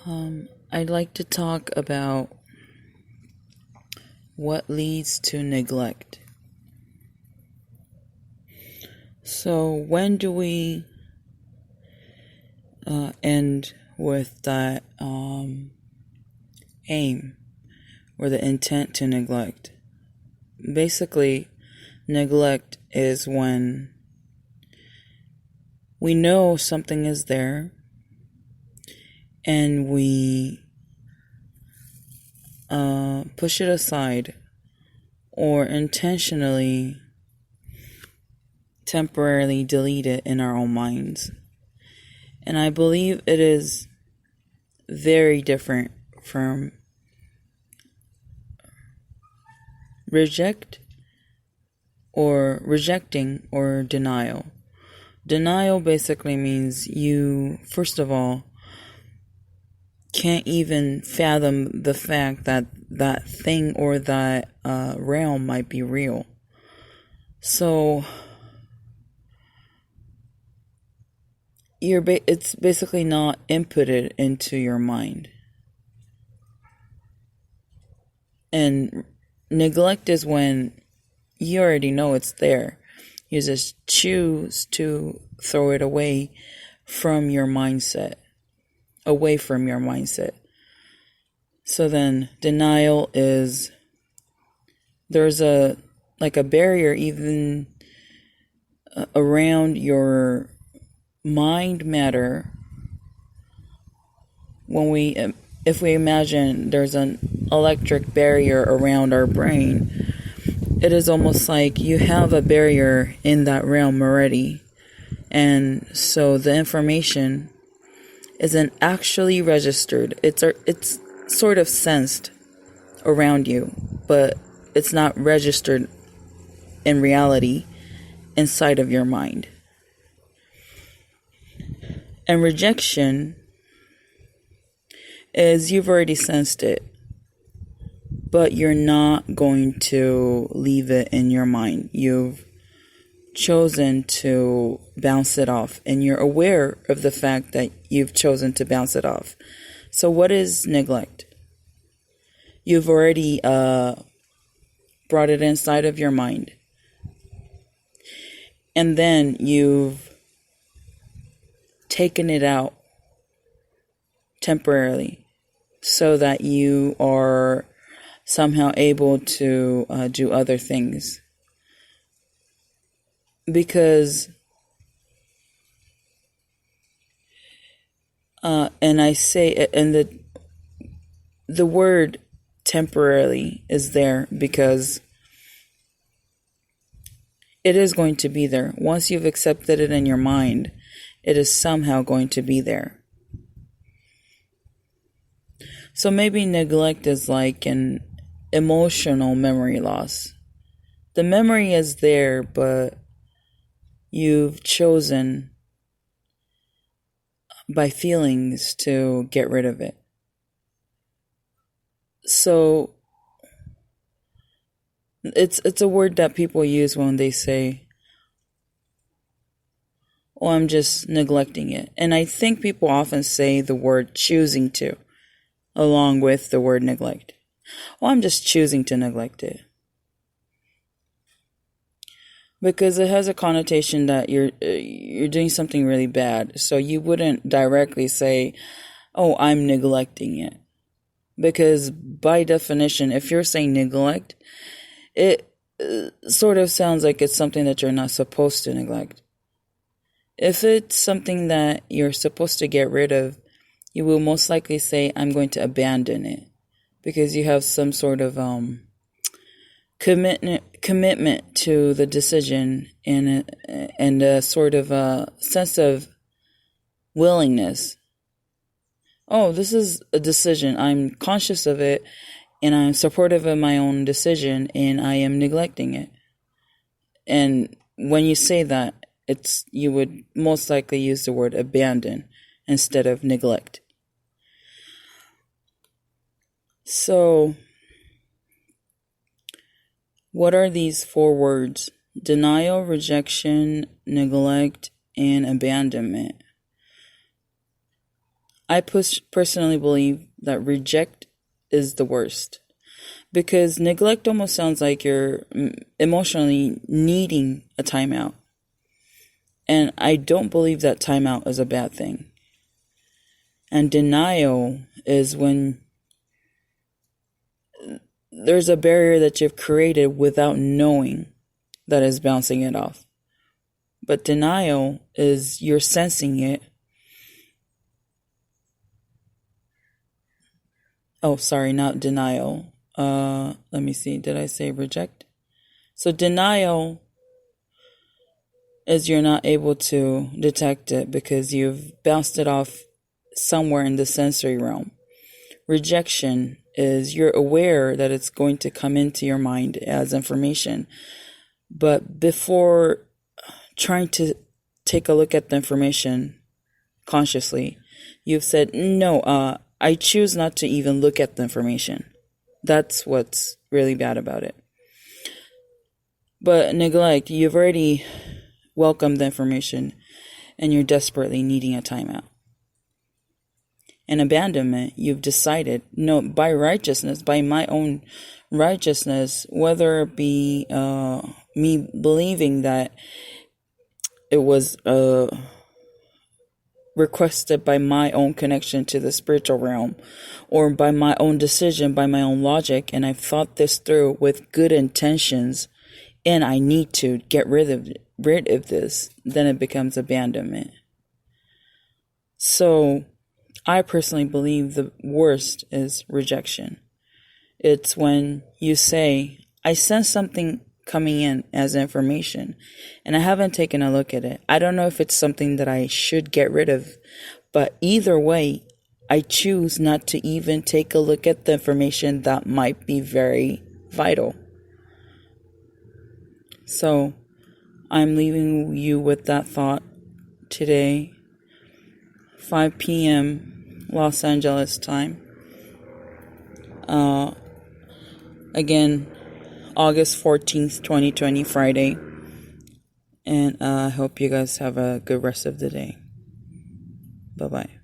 I'd like to talk about what leads to neglect. So, when do we end with that aim or the intent to neglect? Basically, neglect is when we know something is there and we push it aside or intentionally temporarily delete it in our own minds. And I believe it is very different from rejecting or denial. Denial basically means you, first of all, can't even fathom the fact that that thing or that realm might be real. So it's basically not inputted into your mind. And neglect is when you already know it's there. You just choose to throw it away from your mindset. So then denial is there's a barrier even around your mind matter. If we imagine there's an electric barrier around our brain, it is almost like you have a barrier in that realm already. And so the information isn't actually registered. It's sort of sensed around you, but it's not registered in reality inside of your mind. And rejection is you've already sensed it, but you're not going to leave it in your mind. You've chosen to bounce it off, and you're aware of the fact that you've chosen to bounce it off. So what is neglect? You've already brought it inside of your mind, and then you've taken it out temporarily so that you are somehow able to do other things. Because and I say, and the word temporarily is there because it is going to be there. Once you've accepted it in your mind, it is somehow going to be there. So maybe neglect is like an emotional memory loss. The memory is there, but you've chosen by feelings to get rid of it. So it's a word that people use when they say, "Oh, I'm just neglecting it." And I think people often say the word choosing to along with the word neglect. "Well, I'm just choosing to neglect it." Because it has a connotation that you're doing something really bad. So you wouldn't directly say, "Oh, I'm neglecting it." Because by definition, if you're saying neglect, it sort of sounds like it's something that you're not supposed to neglect. If it's something that you're supposed to get rid of, you will most likely say, "I'm going to abandon it." Because you have some sort of commitment to the decision and a sort of a sense of willingness. Oh, this is a decision. I'm conscious of it, and I'm supportive of my own decision, and I am neglecting it. And when you say that, you would most likely use the word abandon instead of neglect. So, what are these 4 words? Denial, rejection, neglect, and abandonment. I personally believe that reject is the worst. Because neglect almost sounds like you're emotionally needing a timeout. And I don't believe that timeout is a bad thing. And denial is when there's a barrier that you've created without knowing that is bouncing it off. But denial is you're sensing it. Oh, sorry, not denial. Let me see. Did I say reject? So denial is you're not able to detect it because you've bounced it off somewhere in the sensory realm. Rejection is you're aware that it's going to come into your mind as information, but before trying to take a look at the information consciously, you've said, no, I choose not to even look at the information. That's what's really bad about it. But neglect, you've already welcomed the information and you're desperately needing a timeout. And abandonment, you've decided, no, by righteousness, by my own righteousness, whether it be me believing that it was requested by my own connection to the spiritual realm, or by my own decision, by my own logic, and I've thought this through with good intentions, and I need to get rid of this, then it becomes abandonment. So I personally believe the worst is rejection. It's when you say, I sense something coming in as information and I haven't taken a look at it. I don't know if it's something that I should get rid of, but either way, I choose not to even take a look at the information that might be very vital. So I'm leaving you with that thought today, 5 p.m. Los Angeles time. Again, August 14th, 2020, Friday. And I hope you guys have a good rest of the day. Bye-bye.